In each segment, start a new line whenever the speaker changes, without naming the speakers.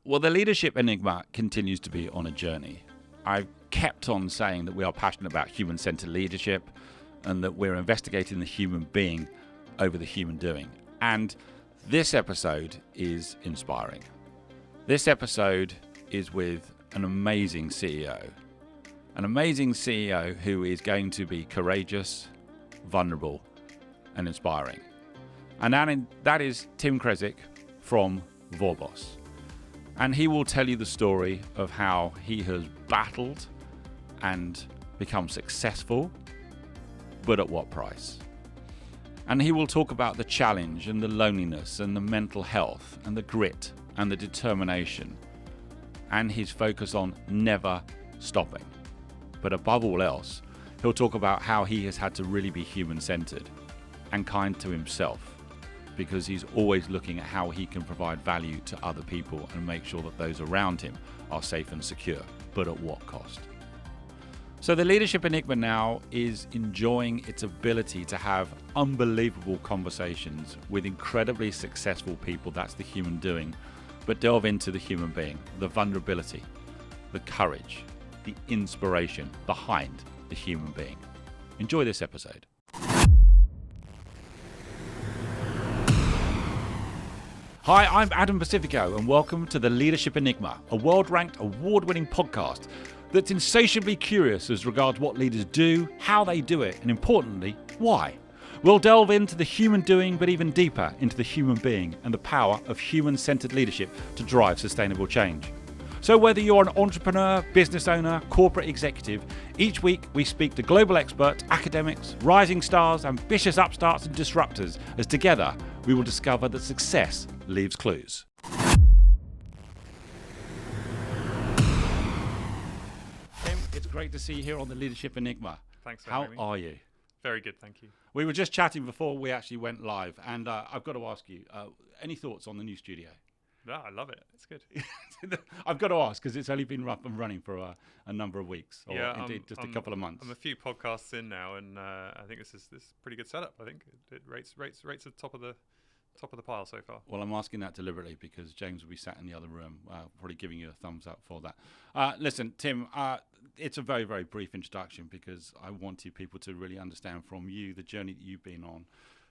Well, the leadership enigma continues to be on a journey. I've kept on saying that we are passionate about human-centered leadership and that we're investigating the human being over the human doing. And this episode is inspiring. This episode is with an amazing CEO. An amazing CEO who is going to be courageous, vulnerable, and inspiring. And that is Tim Creswick from Vorboss. And he will tell you the story of how he has battled and become successful, but at what price. And he will talk about the challenge and the loneliness and the mental health and the grit and the determination and his focus on never stopping. But above all else, he'll talk about how he has had to really be human-centered and kind to himself, because he's always looking at how he can provide value to other people and make sure that those around him are safe and secure, but at what cost? So the leadership enigma now is enjoying its ability to have unbelievable conversations with incredibly successful people, that's the human doing, but delve into the human being, the vulnerability, the courage, the inspiration behind the human being. Enjoy this episode. Hi, I'm Adam Pacifico, and welcome to The Leadership Enigma, a world-ranked, award-winning podcast that's insatiably curious as regards what leaders do, how they do it, and importantly, why. We'll delve into the human doing, but even deeper into the human being and the power of human-centered leadership to drive sustainable change. So whether you're an entrepreneur, business owner, corporate executive, each week we speak to global experts, academics, rising stars, ambitious upstarts and disruptors, as together we will discover that success leaves clues. Tim, it's great to see you here on the Leadership Enigma.
Thanks for having me.
How are you?
Very good, thank you.
We were just chatting before we actually went live, and I've got to ask you, any thoughts on the new studio?
No, I love it. It's good.
I've got to ask because it's only been up and running for a number of weeks, or indeed just a couple of months.
I'm a few podcasts in now, and I think this is a pretty good setup. I think it rates at the top of the pile so far.
Well, I'm asking that deliberately because James will be sat in the other room, probably giving you a thumbs up for that. Listen, Tim, it's a very, very brief introduction because I want people to really understand from you the journey that you've been on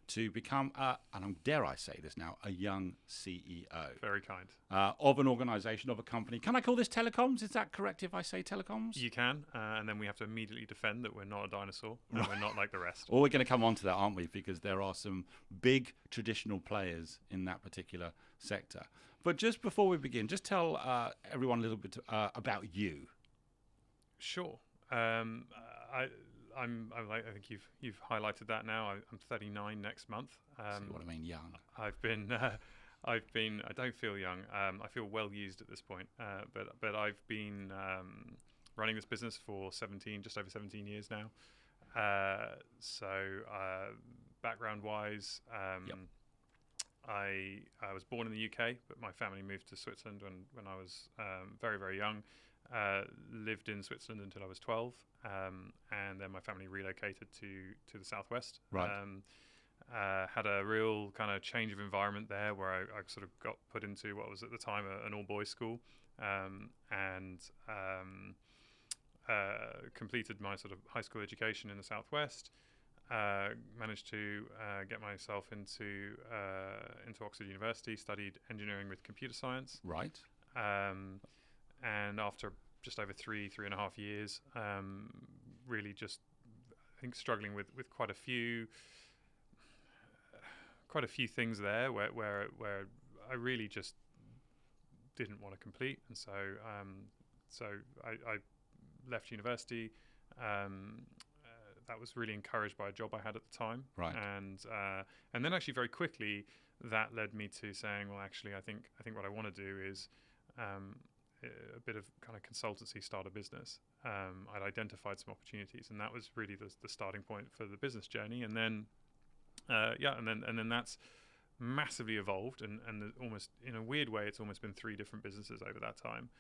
to become, and dare I say this now, a young CEO.
Very kind.
Of an organisation, of a company. Can I call this telecoms? Is that correct if I say telecoms?
You can, and then we have to immediately defend that we're not a dinosaur and we're not like the rest.
Well, we're going to come on to that, aren't we? Because there are some big traditional players in that particular sector. But just before we begin, just tell everyone a little bit about you.
Sure. I think you've highlighted that now. I'm 39 next month.
See what I mean, young.
I don't feel young. I feel well used at this point. But I've been running this business for just over 17 years now. Background-wise,
Yep.
I was born in the UK, but my family moved to Switzerland when I was very, very young. Lived in Switzerland until I was 12, and then my family relocated to the southwest.
Right.
Had a real kind of change of environment there, where I sort of got put into what was at the time an all-boys school, and completed my sort of high school education in the southwest. Managed to get myself into Oxford University. Studied engineering with computer science.
Right.
And after just over three and a half years, really just, I think, struggling with quite a few things there where I really just didn't want to complete, and so I left university. That was really encouraged by a job I had at the time,
right?
And then actually very quickly that led me to saying, well, actually, I think what I want to do is a bit of kind of consultancy, start a business. I'd identified some opportunities, and that was really the starting point for the business journey. And then, and then that's massively evolved, and almost in a weird way, it's almost been 3 different businesses over that time.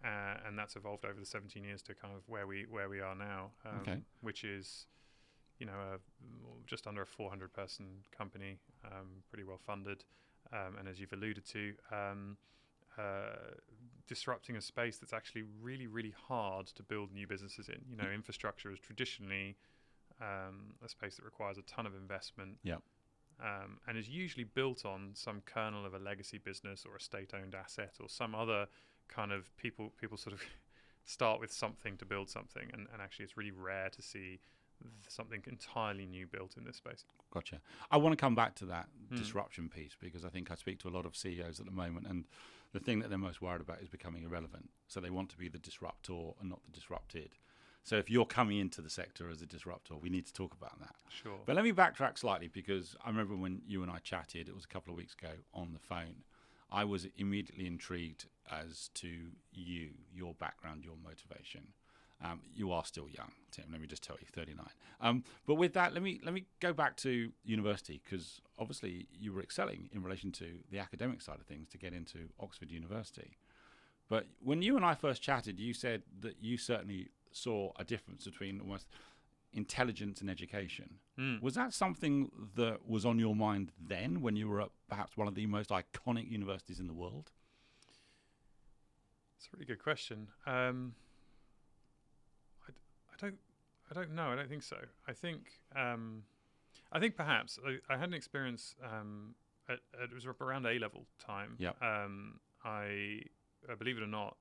And that's evolved over the 17 years to kind of where we are now, which is, just under a 400-person company, pretty well funded, and as you've alluded to, disrupting a space that's actually really, really hard to build new businesses in. You know, infrastructure is traditionally a space that requires a ton of investment.
Yeah.
And is usually built on some kernel of a legacy business or a state-owned asset or some other kind of people sort of start with something to build something, and actually it's really rare to see something entirely new built in this space.
Gotcha. I want to come back to that disruption piece, because I think I speak to a lot of CEOs at the moment, and the thing that they're most worried about is becoming irrelevant. So they want to be the disruptor and not the disrupted. So if you're coming into the sector as a disruptor, we need to talk about that.
Sure.
But let me backtrack slightly, because I remember when you and I chatted, it was a couple of weeks ago on the phone, I was immediately intrigued as to you, your background, your motivation. You are still young, Tim. Let me just tell you, 39. But with that, let me go back to university, because obviously you were excelling in relation to the academic side of things to get into Oxford University. But when you and I first chatted, you said that you certainly saw a difference between almost intelligence and education. Was that something that was on your mind then, when you were at perhaps one of the most iconic universities in the world?
It's a really good question. I don't know. I don't think so. I think perhaps I had an experience. It was around A-level time.
Yeah.
I believe it or not,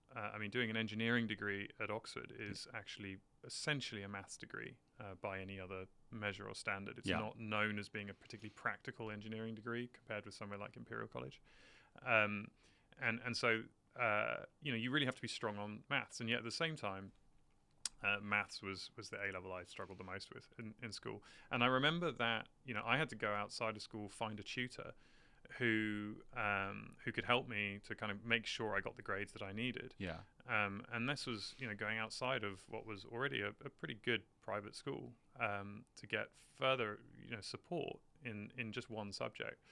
doing an engineering degree at Oxford is actually essentially a maths degree by any other measure or standard. It's not known as being a particularly practical engineering degree compared with somewhere like Imperial College. So you really have to be strong on maths. And yet at the same time, maths was the A-level I struggled the most with in school. And I remember that, I had to go outside of school, find a tutor who could help me to kind of make sure I got the grades that I needed.
Yeah.
And this was, going outside of what was already a pretty good private school to get further, support in just one subject.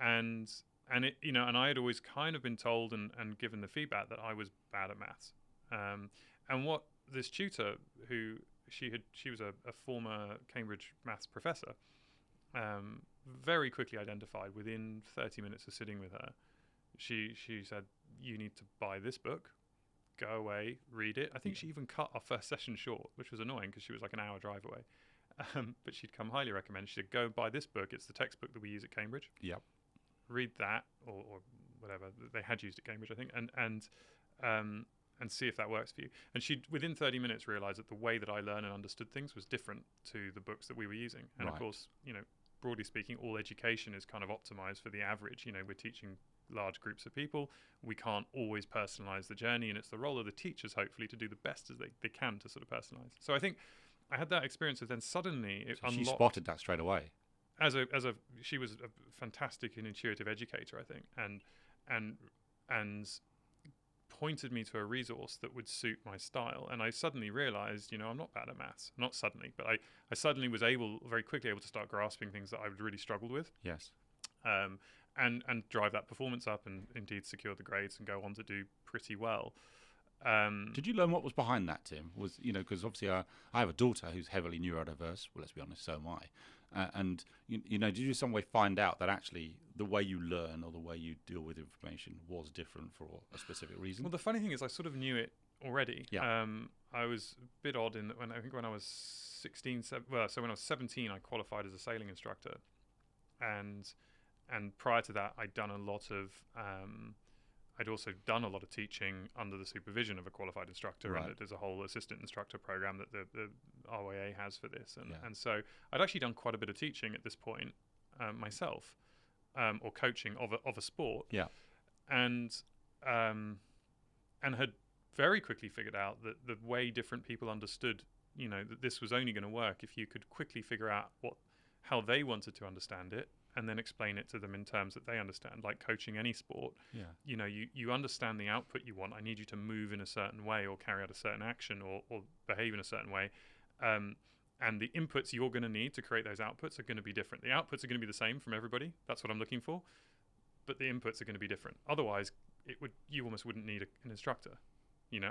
And it, and I had always kind of been told and given the feedback that I was bad at maths. And what this tutor, who she was a former Cambridge maths professor, very quickly identified within 30 minutes of sitting with her. She said, "You need to buy this book, go away, read it." I think she even cut our first session short, which was annoying because she was like an hour drive away. But she'd come highly recommended. She said, "Go buy this book. It's the textbook that we use at Cambridge.
Yep.
Read that, or whatever they had used at Cambridge, I think, and see if that works for you." And she, within 30 minutes, realized that the way that I learned and understood things was different to the books that we were using. And
Right.
Of course, broadly speaking, all education is kind of optimized for the average. We're teaching large groups of people. We can't always personalize the journey, and it's the role of the teachers, hopefully, to do the best as they can to sort of personalize. So I think I had that experience, and then suddenly it unlocked.
She spotted that straight away.
She was a fantastic and intuitive educator, I think, and pointed me to a resource that would suit my style. And I suddenly realized, I'm not bad at maths. Not suddenly, but I suddenly was very quickly able to start grasping things that I really struggled with.
Yes.
And drive that performance up, and indeed secure the grades and go on to do pretty well.
Did you learn what was behind that, Tim? Because obviously I have a daughter who's heavily neurodiverse. Well, let's be honest, so am I. And did you in some way find out that actually the way you learn or the way you deal with information was different for a specific reason?
Well, the funny thing is I sort of knew it already.
Yeah.
I was a bit odd in that when I was 16, when I was 17, I qualified as a sailing instructor. And prior to that, I'd done a lot of I'd also done a lot of teaching under the supervision of a qualified instructor,
Right.
and there's a whole assistant instructor program that the RYA has for this.
Yeah.
And so I'd actually done quite a bit of teaching at this point myself, or coaching of a sport.
Yeah.
And had very quickly figured out that the way different people understood, that this was only going to work if you could quickly figure out how they wanted to understand it, and then explain it to them in terms that they understand. Like coaching any sport,
Yeah.
You understand the output you want. I need you to move in a certain way, or carry out a certain action, or behave in a certain way. And the inputs you're going to need to create those outputs are going to be different. The outputs are going to be the same from everybody. That's what I'm looking for. But the inputs are going to be different. Otherwise, you almost wouldn't need an instructor.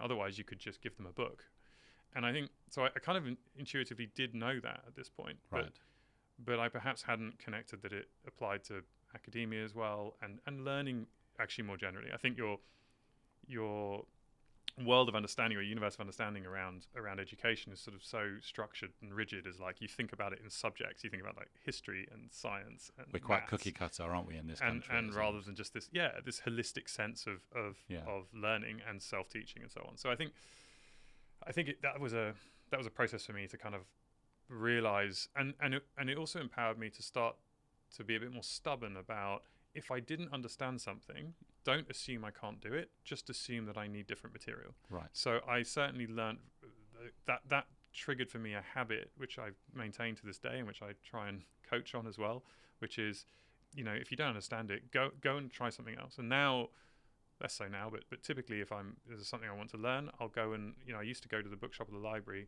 Otherwise you could just give them a book. And I think, so I kind of intuitively did know that at this point.
Right.
But I perhaps hadn't connected that it applied to academia as well, and learning actually more generally. I think your world of understanding or universe of understanding around education is sort of so structured and rigid. As like, you think about it in subjects, you think about like history and science and
we're quite
maths,
cookie cutter, aren't we, in this country?
and rather than just this holistic sense of learning and self-teaching and so on. So I think that was a process for me to kind of realize, and it also empowered me to start to be a bit more stubborn about, if I didn't understand something, don't assume I can't do it, just assume that I need different material.
Right.
So I certainly learned that triggered for me a habit which I've maintained to this day, and which I try and coach on as well, which is, if you don't understand it, go and try something else. And now, less so now, but typically if there's something I want to learn, I'll go and, I used to go to the bookshop or the library,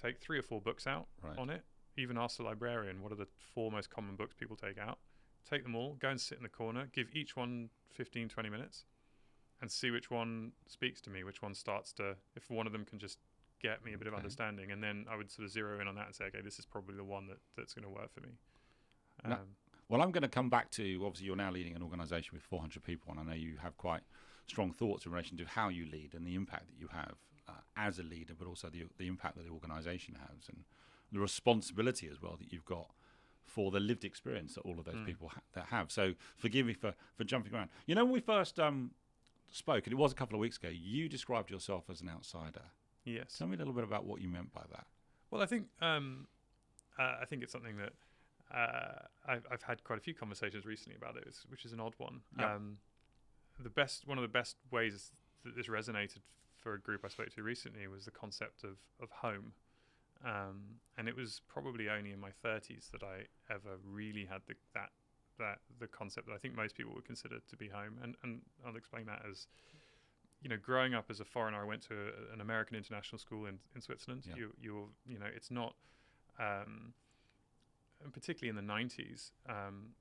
take 3 or 4 books out on it, even ask the librarian, what are the 4 most common books people take out? Take them all, go and sit in the corner, give each one 15, 20 minutes, and see which one speaks to me, which one starts to, if one of them can just get me a bit of understanding. And then I would sort of zero in on that and say, okay, this is probably the one that's going to work for me.
Well, I'm going to come back to, obviously you're now leading an organisation with 400 people, and I know you have quite strong thoughts in relation to how you lead and the impact that you have as a leader, but also the impact that the organisation has, and the responsibility as well that you've got for the lived experience that all of those people that have. So forgive me for jumping around. When we first spoke, and it was a couple of weeks ago, you described yourself as an outsider.
Yes.
Tell me a little bit about what you meant by that.
Well, I think it's something that I've had quite a few conversations recently about it, which is an odd one.
Yep.
One of the best ways that this resonated for a group I spoke to recently was the concept of home. And it was probably only in my 30s that I ever really had the concept that I think most people would consider to be home. And I'll explain that as, growing up as a foreigner, I went to an American international school in Switzerland. Yeah. It's not, and particularly in the 90s,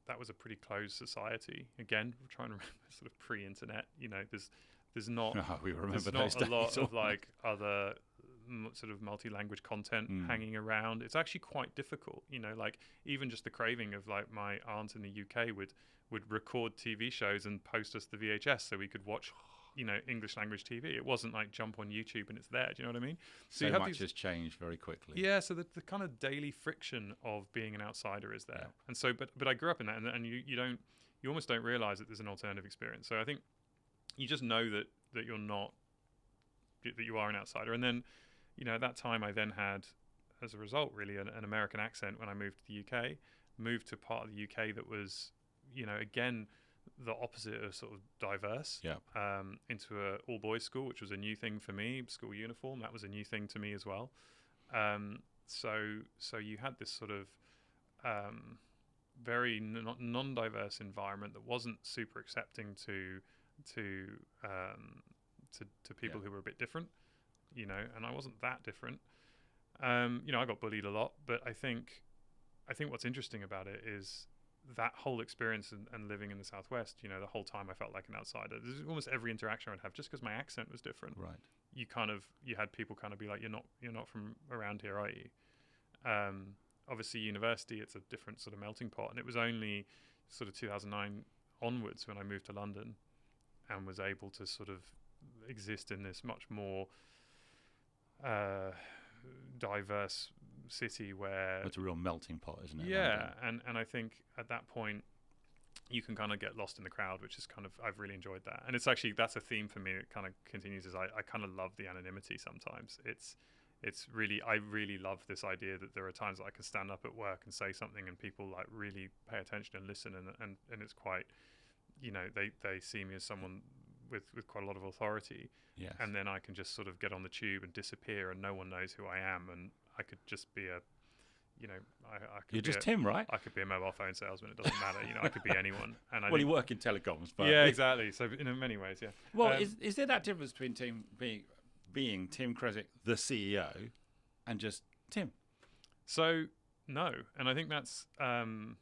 that was a pretty closed society. Again, we're trying to remember sort of pre-internet. There's not
we remember
there's
those
not a
days.
lot of like other sort of multi-language content hanging around. It's actually quite difficult, like even just the craving of, like, my aunt in the UK would record TV shows and post us the VHS so we could watch English language TV. It wasn't like jump on YouTube and it's there. Do you know what I mean?
So much has changed very quickly.
Yeah, so the kind of daily friction of being an outsider is there. Yeah. And so but I grew up in that, and you almost don't realize that there's an alternative experience. So I think you just know that you're not, that you are an outsider. And then at that time I then had, as a result, really an American accent when I moved to the UK, moved to part of the UK that was, again, the opposite of sort of diverse, into a all boys school, which was a new thing for me. School uniform, that was a new thing to me as well. So you had this sort of very non-diverse environment that wasn't super accepting to people who were a bit different, and I wasn't that different. I got bullied a lot, but I think what's interesting about it is that whole experience and living in the Southwest, the whole time I felt like an outsider. There's almost every interaction I'd have, just because my accent was different.
Right.
You had people kind of be like, you're not from around here, are you? Obviously university, it's a different sort of melting pot. And it was only sort of 2009 onwards when I moved to London and was able to sort of exist in this much more diverse city where
it's a real melting pot, isn't it?
Yeah, and I think at that point you can kind of get lost in the crowd, which is kind of, I've really enjoyed that. And it's actually, that's a theme for me that kind of continues, is I kind of love the anonymity sometimes. It's really, I really love this idea that there are times that I can stand up at work and say something and people like really pay attention and listen, and it's quite, they see me as someone with quite a lot of authority.
Yes.
And then I can just sort of get on the tube and disappear and no one knows who I am, and I could just be I could
You're
be
just Tim, right?
I could be a mobile phone salesman. It doesn't matter. I could be anyone. And
well, you work in telecoms, but
yeah, exactly. So in many ways, yeah.
Well, is there that difference between Tim being Tim Creswick, the CEO, and just Tim?
So no, and I think that's one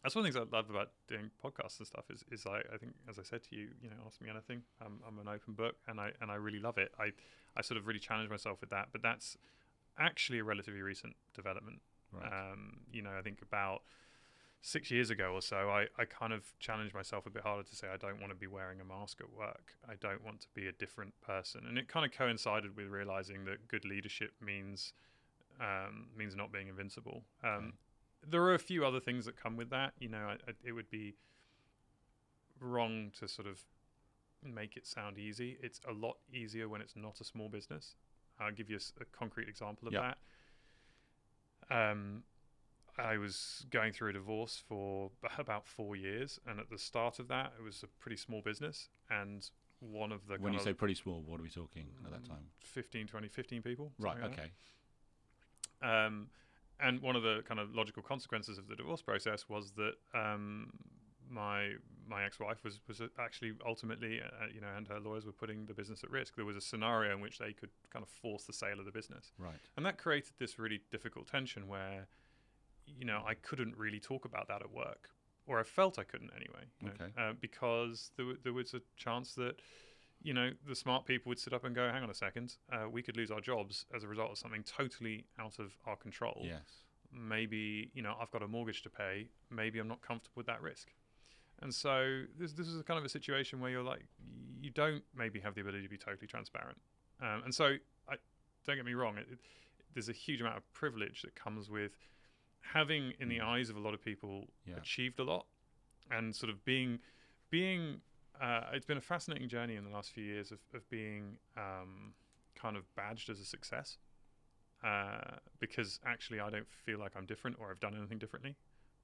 of the things I love about doing podcasts and stuff is I think, as I said to you, ask me anything. I'm an open book, and I really love it. I sort of really challenge myself with that, but that's actually a relatively recent development.
Right.
I think about 6 years ago or so, I kind of challenged myself a bit harder to say I don't want to be wearing a mask at work. I don't want to be a different person. And it kind of coincided with realizing that good leadership means not being invincible. There are a few other things that come with that. You know, it would be wrong to sort of make it sound easy. It's a lot easier when it's not a small business. I'll give you a concrete example of that. I was going through a divorce for about 4 years, and at the start of that, it was a pretty small business. And one of the
when you say pretty small, what are we talking at that time?
15 people.
Right. Okay.
And one of the kind of logical consequences of the divorce process was that my ex-wife was actually ultimately, and her lawyers were putting the business at risk. There was a scenario in which they could kind of force the sale of the business.
Right.
And that created this really difficult tension where, I couldn't really talk about that at work, or I felt I couldn't anyway, because there was a chance that, the smart people would sit up and go, hang on a second, we could lose our jobs as a result of something totally out of our control.
Yes.
Maybe, I've got a mortgage to pay. Maybe I'm not comfortable with that risk. And so this is a kind of a situation where you're like, you don't maybe have the ability to be totally transparent. And so don't get me wrong, there's a huge amount of privilege that comes with having, in the eyes of a lot of people, achieved a lot, and sort of being it's been a fascinating journey in the last few years of being kind of badged as a success, because actually I don't feel like I'm different or I've done anything differently,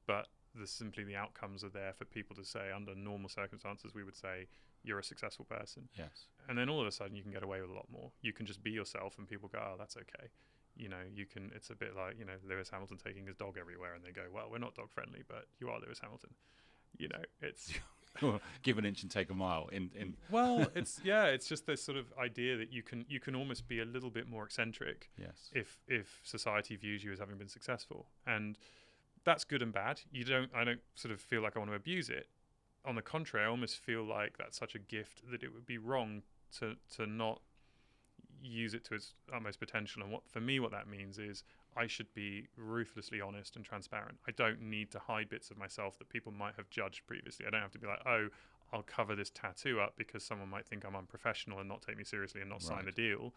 but simply the outcomes are there for people to say. Under normal circumstances, we would say you're a successful person.
Yes.
And then all of a sudden you can get away with a lot more. You can just be yourself and people go, oh, that's okay. You can, it's a bit like, Lewis Hamilton taking his dog everywhere, and they go, well, we're not dog friendly, but you are Lewis Hamilton. It's
give an inch and take a mile
well, it's just this sort of idea that you can almost be a little bit more eccentric.
Yes.
If society views you as having been successful. And that's good and bad. I don't sort of feel like I want to abuse it. On the contrary, I almost feel like that's such a gift that it would be wrong to not use it to its utmost potential. And what that means is I should be ruthlessly honest and transparent. I don't need to hide bits of myself that people might have judged previously. I don't have to be like, oh, I'll cover this tattoo up because someone might think I'm unprofessional and not take me seriously and not sign the deal.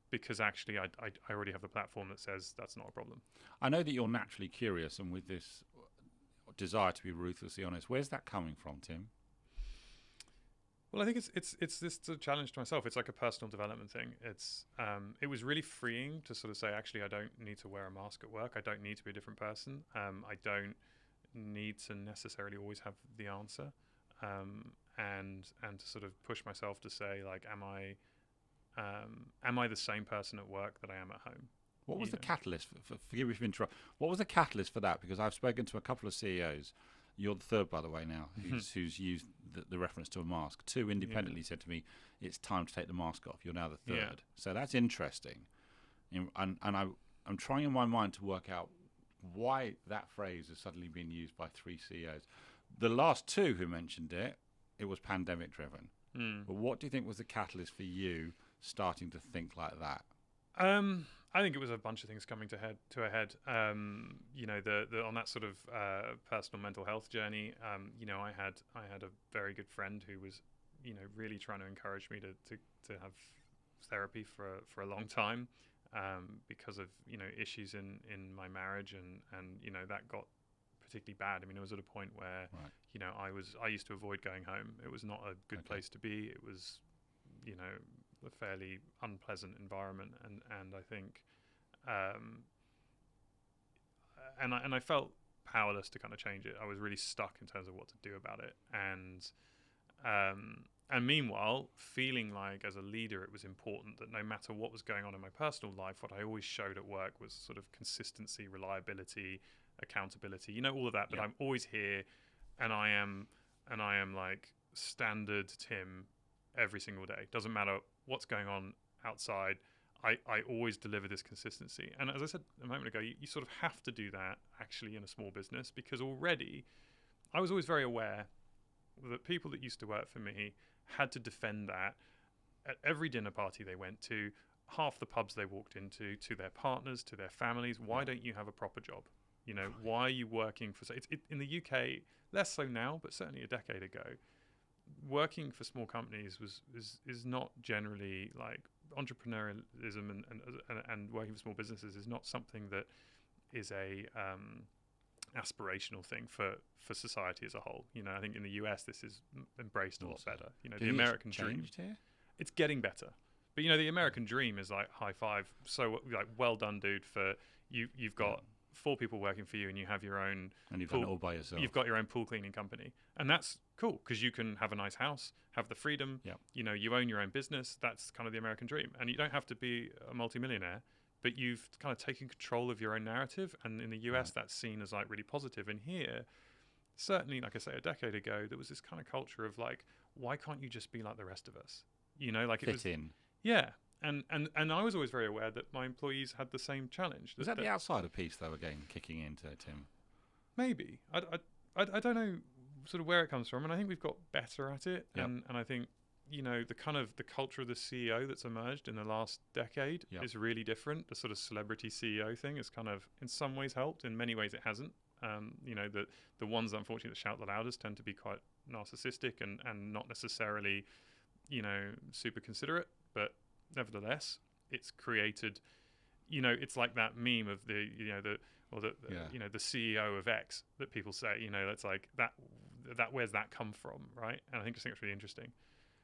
Because actually I already have the platform that says that's not a problem.
I know that you're naturally curious, and with this desire to be ruthlessly honest, where's that coming from, Tim?
Well, I think it's this sort of challenge to myself. It's like a personal development thing. It was really freeing to sort of say, actually, I don't need to wear a mask at work. I don't need to be a different person. I don't need to necessarily always have the answer. And to sort of push myself to say, like, am I the same person at work that I am at home?
What was the catalyst? Forgive me for interrupting. What was the catalyst for that? Because I've spoken to a couple of CEOs. You're the third, by the way, now, who's used the reference to a mask. Two independently said to me, it's time to take the mask off. You're now the third. Yeah. So that's interesting. And I'm trying in my mind to work out why that phrase has suddenly been used by three CEOs. The last two who mentioned it was pandemic driven. But what do you think was the catalyst for you starting to think like that?
I think it was a bunch of things coming to a head. The on that sort of personal mental health journey. I had a very good friend who was, really trying to encourage me to have therapy for a long time, because of issues in my marriage, and that got particularly bad. I mean, it was at a point where I used to avoid going home. It was not a good place to be. It was, a fairly unpleasant environment, and I think, and I felt powerless to kind of change it. I was really stuck in terms of what to do about it, and meanwhile, feeling like as a leader, it was important that no matter what was going on in my personal life, what I always showed at work was sort of consistency, reliability, accountability, all of that. But I'm always here, and I am like standard Tim every single day. Doesn't matter what's going on outside. I always deliver this consistency. And as I said a moment ago, you sort of have to do that actually in a small business, because already I was always very aware that people that used to work for me had to defend that at every dinner party they went to, half the pubs they walked into, to their partners, to their families. Why don't you have a proper job? You know, why are you working for? In the UK, less so now, but certainly a decade ago, working for small companies is not generally like entrepreneurialism and working for small businesses is not something that is a aspirational thing for society as a whole. You know, I think in the US this is embraced a lot better. You know, the American dream.
Here?
It's getting better, but you know, the American dream is like high five. So like, well done, dude. For you, you've got 4 people working for you, and you have your own.
And you've done it all by yourself.
You've got your own pool cleaning company, and that's cool because you can have a nice house, have the freedom.
Yep.
You know, you own your own business. That's kind of the American dream, and you don't have to be a multimillionaire. But you've kind of taken control of your own narrative, and in the US, that's seen as like really positive. And here, certainly, like I say, a decade ago, there was this kind of culture of like, why can't you just be like the rest of us? You know, like
Fit
it was
in.
Yeah, and I was always very aware that my employees had the same challenge.
Was that the outsider piece, though? Again, kicking into Tim.
Maybe I don't know sort of where it comes from, and I think we've got better at it.
Yep.
And I think, you know, the culture of the CEO that's emerged in the last decade is really different. The sort of celebrity CEO thing has kind of, in some ways, helped. In many ways, it hasn't. You know, the ones, unfortunately, that shout the loudest tend to be quite narcissistic and not necessarily, you know, super considerate. But nevertheless, it's created, you know, it's like that meme of the you know, the CEO of X that people say, you know, that's like that where's that come from, right? And I think it's really interesting.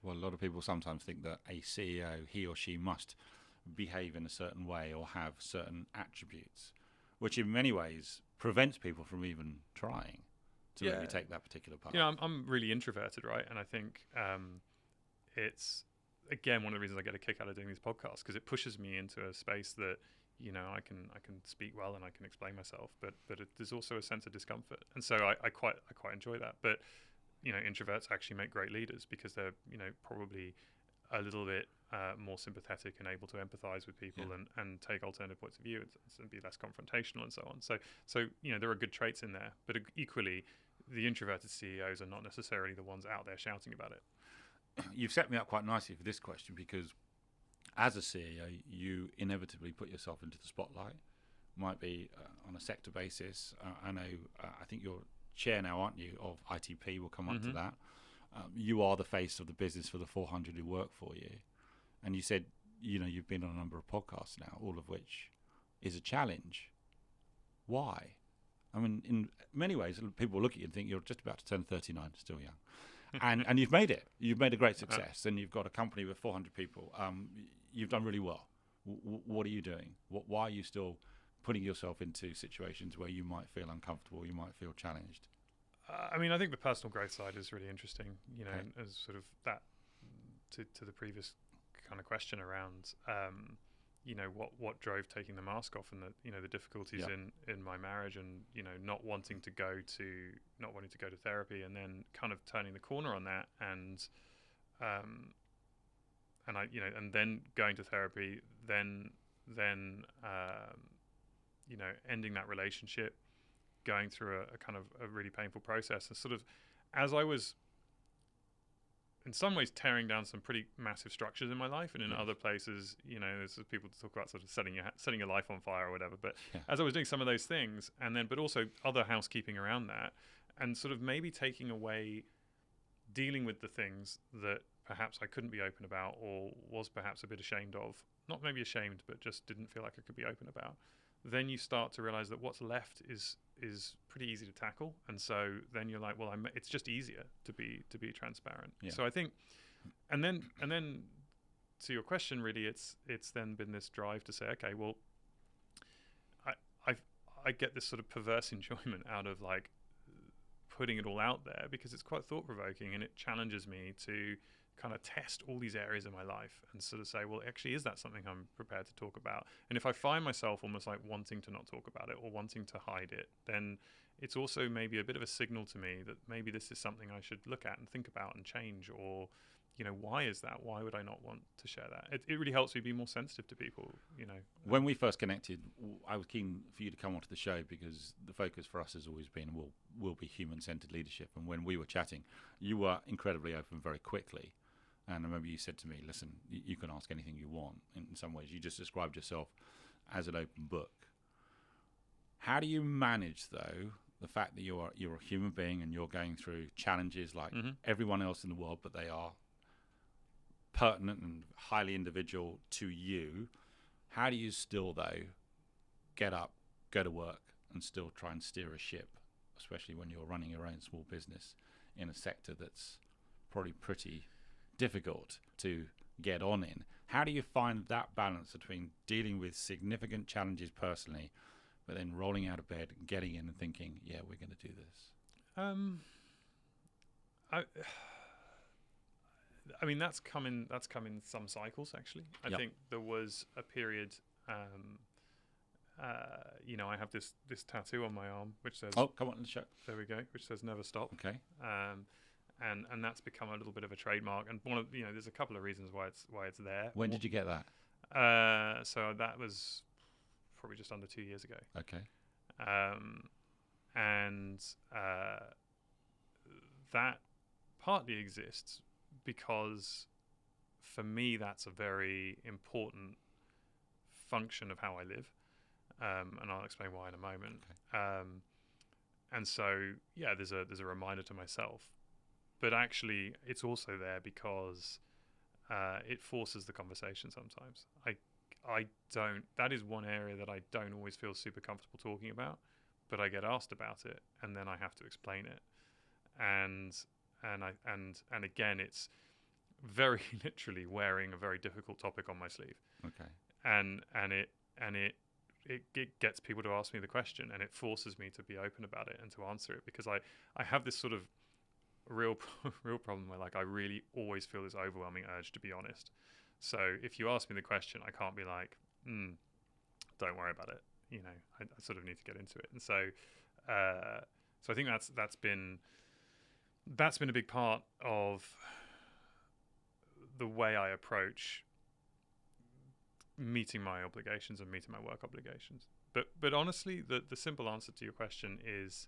Well, a lot of people sometimes think that a CEO, he or she must behave in a certain way or have certain attributes, which in many ways prevents people from even trying to really take that particular path.
You know, I'm really introverted, right? And I think it's, again, one of the reasons I get a kick out of doing these podcasts, because it pushes me into a space that, you know, I can speak well and I can explain myself, but there's also a sense of discomfort. And so I quite enjoy that. But you know, introverts actually make great leaders because they're, you know, probably a little bit more sympathetic and able to empathize with people and take alternative points of view and be less confrontational and so on. So you know, there are good traits in there, but equally, the introverted CEOs are not necessarily the ones out there shouting about it.
You've set me up quite nicely for this question, because as a CEO, you inevitably put yourself into the spotlight. Might be on a sector basis. I know. I think you're chair now, aren't you, of ITP? We'll come on to that. You are the face of the business for the 400 who work for you. And you said, you know, you've been on a number of podcasts now, all of which is a challenge. Why? I mean, in many ways, people look at you and think you're just about to turn 39, still young. And you've made it. You've made a great success. And you've got a company with 400 people. You've done really well. What are you doing? Why are you still putting yourself into situations where you might feel uncomfortable, you might feel challenged?
I mean, I think the personal growth side is really interesting, you know, as sort of that to the previous kind of question around, you know, what drove taking the mask off and the, you know, the difficulties in my marriage and, you know, not wanting to go to therapy and then kind of turning the corner on that and I, you know, and then going to therapy, then you know, ending that relationship, going through a kind of a really painful process. And sort of, as I was, in some ways, tearing down some pretty massive structures in my life, and in other places, you know, there's people talk about sort of setting your life on fire or whatever. But as I was doing some of those things, and then, but also other housekeeping around that, and sort of maybe taking away, dealing with the things that perhaps I couldn't be open about, or was perhaps a bit ashamed of, not maybe ashamed, but just didn't feel like I could be open about. Then you start to realize that what's left is pretty easy to tackle, and so then you're like, well, it's just easier to be transparent. So I think, and then to your question, really, it's then been this drive to say, okay, well, I get this sort of perverse enjoyment out of like putting it all out there, because it's quite thought provoking and it challenges me to kind of test all these areas of my life and sort of say, well, actually, is that something I'm prepared to talk about? And if I find myself almost like wanting to not talk about it or wanting to hide it, then it's also maybe a bit of a signal to me that maybe this is something I should look at and think about and change, or, you know, why is that? Why would I not want to share that? It really helps me be more sensitive to people, you know.
When we first connected, I was keen for you to come onto the show because the focus for us has always been will be human-centered leadership. And when we were chatting, you were incredibly open very quickly. And I remember you said to me, listen, you can ask anything you want. In some ways, you just described yourself as an open book. How do you manage, though, the fact that you're a human being and you're going through challenges like everyone else in the world, but they are pertinent and highly individual to you? How do you still, though, get up, go to work, and still try and steer a ship, especially when you're running your own small business in a sector that's probably pretty difficult to get on in? How do you find that balance between dealing with significant challenges personally, but then rolling out of bed, getting in and thinking, yeah, we're going to do this?
I mean, that's come in some cycles, actually. I think there was a period, I have this tattoo on my arm, which says...
Oh, come on, let's show.
There we go, which says never stop.
Okay.
And that's become a little bit of a trademark. And one of, there's a couple of reasons why it's there.
When did you get that?
So that was probably just under 2 years ago.
Okay.
That partly exists because for me that's a very important function of how I live, and I'll explain why in a moment. Okay. And so there's a reminder to myself, but actually it's also there because it forces the conversation sometimes. That is one area that I don't always feel super comfortable talking about, but I get asked about it and then I have to explain it. And again, it's very literally wearing a very difficult topic on my sleeve. Okay. And it gets people to ask me the question, and it forces me to be open about it and to answer it, because I have this sort of real problem where, like, I really always feel this overwhelming urge to be honest. So if you ask me the question, I can't be like, don't worry about it. I sort of need to get into it. And so I think that's been a big part of the way I approach meeting my obligations and meeting my work obligations. But honestly, the simple answer to your question is,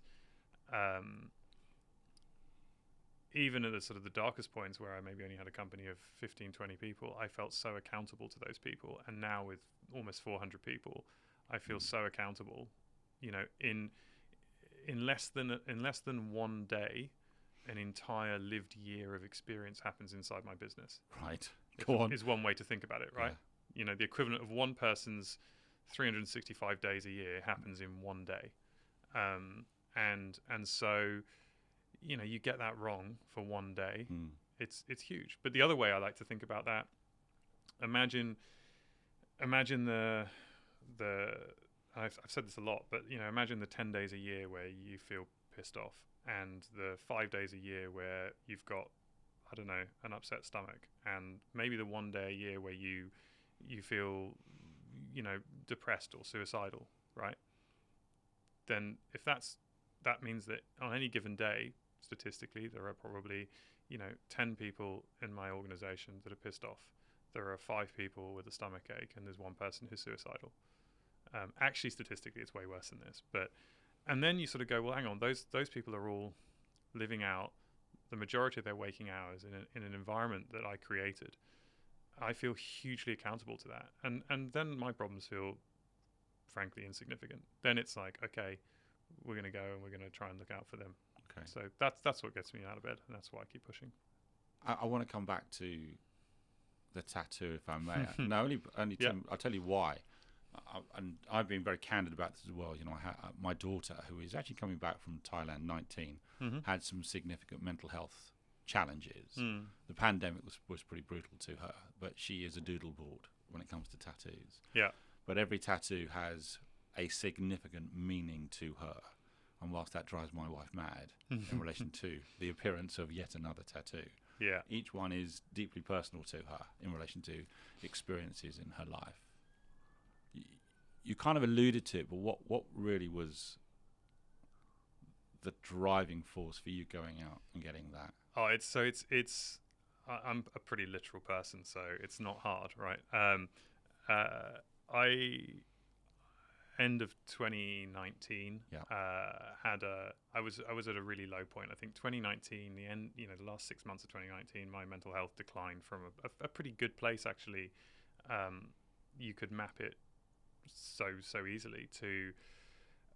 even at the sort of the darkest points where I maybe only had a company of 15, 20 people, I felt so accountable to those people. And now with almost 400 people, I feel so accountable. In less than 1 day, an entire lived year of experience happens inside my business.
Right.
Is one way to think about it, right? Yeah. The equivalent of one person's 365 days a year happens in 1 day. And so, you get that wrong for 1 day, it's huge. But the other way I like to think about that, imagine I've said this a lot, but imagine the 10 days a year where you feel pissed off, and the 5 days a year where you've got, I don't know, an upset stomach, and maybe the 1 day a year where you feel, depressed or suicidal, right? Then if that means that on any given day, statistically, there are probably, 10 people in my organization that are pissed off. There are 5 people with a stomach ache, and there's 1 person who's suicidal. Actually, statistically, it's way worse than this. And then you sort of go, well, hang on, those people are all living out the majority of their waking hours in an environment that I created. I feel hugely accountable to that. And then my problems feel, frankly, insignificant. Then it's like, okay, we're going to go and we're going to try and look out for them. Okay. So that's what gets me out of bed, and that's why I keep pushing.
I want to come back to the tattoo, if I may. No, only I'll tell you why. And I've been very candid about this as well. My daughter, who is actually coming back from Thailand, 19, had some significant mental health challenges. The pandemic was pretty brutal to her, but she is a doodle board when it comes to tattoos. Yeah. But every tattoo has a significant meaning to her. And whilst that drives my wife mad in relation to the appearance of yet another tattoo, each one is deeply personal to her in relation to experiences in her life. You kind of alluded to it, but what really was the driving force for you going out and getting that?
Oh, I'm a pretty literal person, so it's not hard, right? End of 2019, I was at a really low point. I think 2019, the last 6 months of 2019, my mental health declined from a pretty good place, actually. You could map it so easily to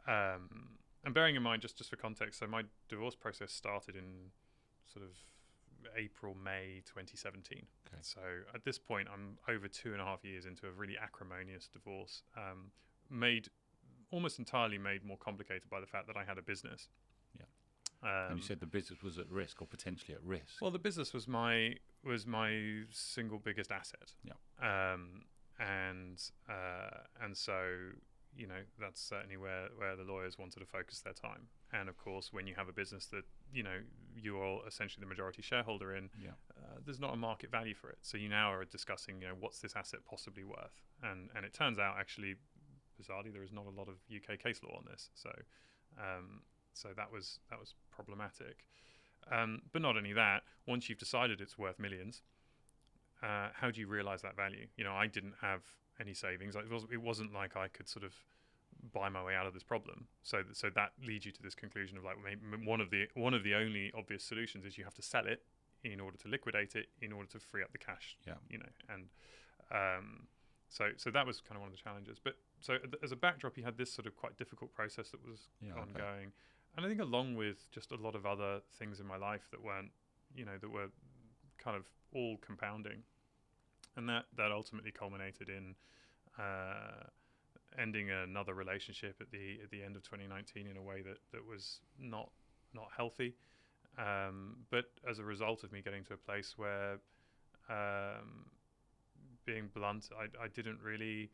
And bearing in mind, just for context, so my divorce process started in sort of April, May 2017.
Okay.
So at this point, I'm over 2.5 years into a really acrimonious divorce, almost entirely made more complicated by the fact that I had a business.
Yeah. And you said the business was at risk or potentially at risk.
Well, the business was my single biggest asset.
Yeah.
And so, you know, that's certainly where the lawyers wanted to focus their time. And of course, when you have a business that, you know, you're essentially the majority shareholder in,
Yeah.
There's not a market value for it. So you now are discussing, you know, what's this asset possibly worth? And it turns out, actually, bizarrely, there is not a lot of UK case law on this. So that was problematic. But not only that, once you've decided it's worth millions, how do you realize that value? You know, I didn't have any savings. It wasn't like I could sort of buy my way out of this problem. So that leads you to this conclusion of like, maybe one of the only obvious solutions is you have to sell it in order to liquidate it in order to free up the cash.
Yeah.
You know, and so that was kind of one of the challenges. But so as a backdrop, you had this sort of quite difficult process that was ongoing. Okay. And I think along with just a lot of other things in my life that weren't, you know, that were kind of all compounding. And that ultimately culminated in ending another relationship at the end of 2019 in a way that was not healthy. But as a result of me getting to a place where, being blunt, I didn't really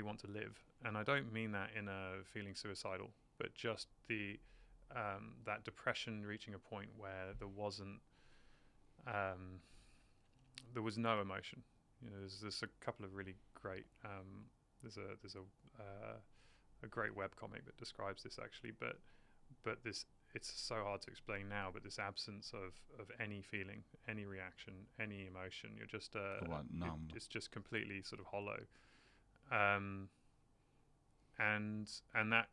want to live. And I don't mean that in a feeling suicidal, but just that depression reaching a point where there was no emotion. You know, there's a couple of really great. There's a great webcomic that describes this actually, but this, it's so hard to explain now. But this absence of any feeling, any reaction, any emotion, you're just
numb.
It's just completely sort of hollow. And that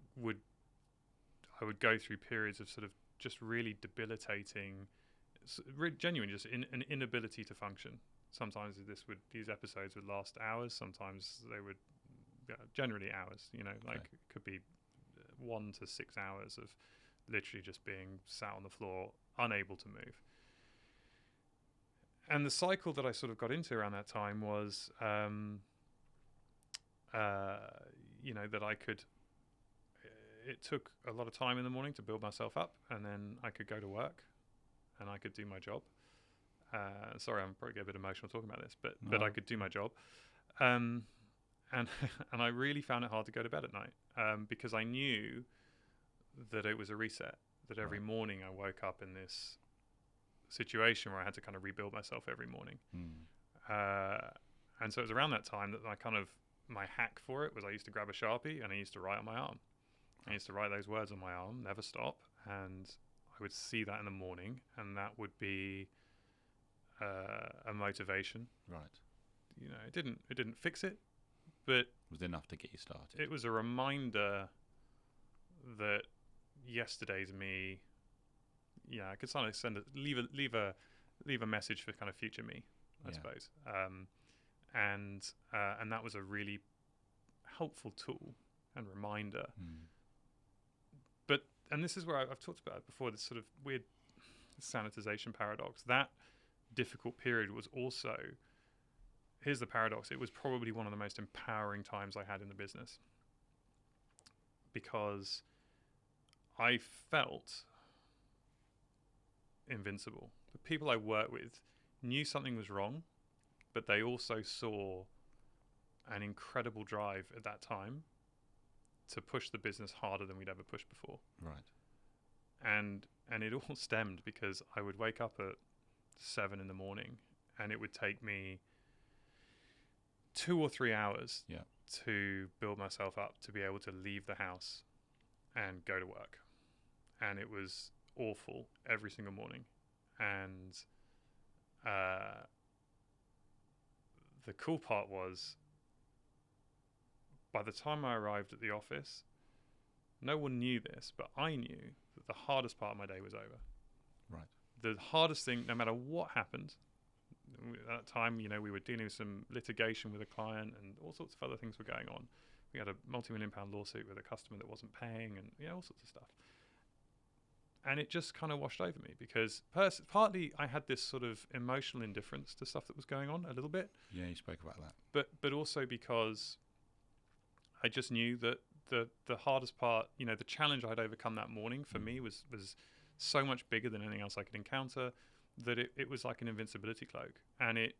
I would go through periods of sort of just really debilitating, genuine, just an inability to function. Sometimes these episodes would last hours. Sometimes they would, generally hours. You know, like it could be 1 to 6 hours of literally just being sat on the floor, unable to move. And the cycle that I sort of got into around that time was, you know, that I could. It took a lot of time in the morning to build myself up, and then I could go to work, and I could do my job. Sorry, I'm probably getting a bit emotional talking about this, but I could do my job, and I really found it hard to go to bed at night, because I knew that it was a reset. That every morning I woke up in this situation where I had to kind of rebuild myself every morning, and so it was around that time that my hack for it was I used to grab a Sharpie and I used to write on my arm. I used to write those words on my arm, never stop, and I would see that in the morning, and that would be a motivation.
Right.
You know, it didn't fix it, but
it was enough to get you started.
It was a reminder that yesterday's me, I could sort of leave a message for kind of future me, I suppose. And that was a really helpful tool and reminder. And this is where I've talked about it before, this sort of weird sanitization paradox. That difficult period was also, here's the paradox, it was probably one of the most empowering times I had in the business, because I felt invincible. The people I worked with knew something was wrong, but they also saw an incredible drive at that time to push the business harder than we'd ever pushed before.
Right.
And it all stemmed because I would wake up at 7 in the morning and it would take me 2 or 3 hours to build myself up to be able to leave the house and go to work. And it was awful every single morning. And the cool part was, by the time I arrived at the office, no one knew this, but I knew that the hardest part of my day was over.
Right.
The hardest thing, no matter what happened, at that time, we were dealing with some litigation with a client and all sorts of other things were going on. We had a multi-million-pound lawsuit with a customer that wasn't paying, and all sorts of stuff. And it just kind of washed over me because partly I had this sort of emotional indifference to stuff that was going on a little bit.
Yeah, you spoke about that.
But also because I just knew that the hardest part, the challenge I'd overcome that morning for me was so much bigger than anything else I could encounter, that it was like an invincibility cloak. And it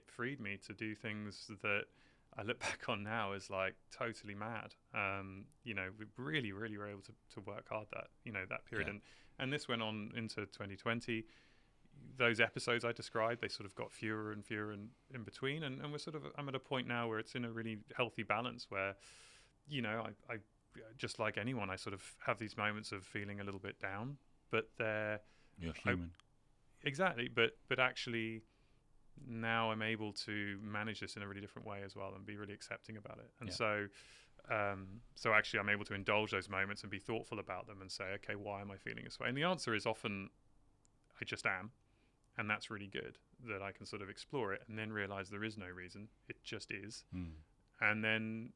freed me to do things that I look back on now as like totally mad. We really, really were able to work hard that period.
Yeah.
And this went on into 2020. Those episodes I described, they sort of got fewer and fewer in between. And I'm at a point now where it's in a really healthy balance where, I just like anyone, I sort of have these moments of feeling a little bit down, but
you're human.
Exactly. But actually now I'm able to manage this in a really different way as well and be really accepting about it. And so actually I'm able to indulge those moments and be thoughtful about them and say, okay, why am I feeling this way? And the answer is often I just am. And that's really good that I can sort of explore it and then realize there is no reason. It just is. And then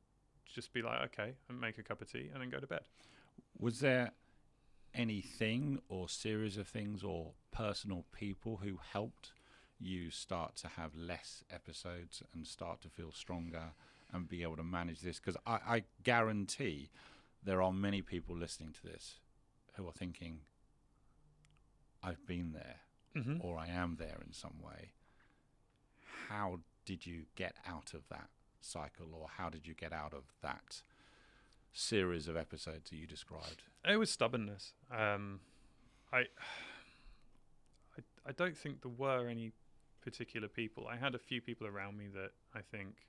just be like, okay, and make a cup of tea and then go to bed.
Was there anything or series of things or personal people who helped you start to have less episodes and start to feel stronger and be able to manage this? Because I guarantee there are many people listening to this who are thinking, I've been there, or I am there in some way. How did you get out of that cycle, or how did you get out of that series of episodes that you described?
It was stubbornness. I don't think there were any particular people. I had a few people around me that I think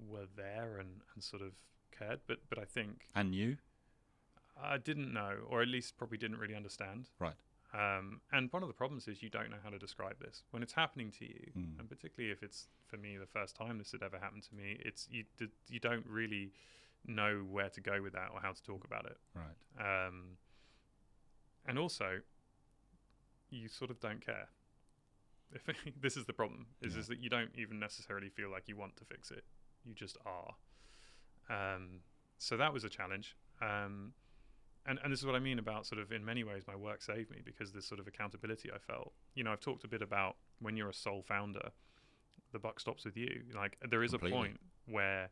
were there and sort of cared, but I think...
And you?
I didn't know, or at least probably didn't really understand.
Right.
And one of the problems is you don't know how to describe this. When it's happening to you, and particularly if it's, for me, the first time this had ever happened to me, it's you don't really know where to go with that or how to talk about it.
Right.
And also, you sort of don't care. This is the problem, is that you don't even necessarily feel like you want to fix it. You just are. So that was a challenge. And this is what I mean about sort of, in many ways, my work saved me, because this sort of accountability I felt. I've talked a bit about when you're a sole founder, the buck stops with you. Like, there is
Completely.
a point where,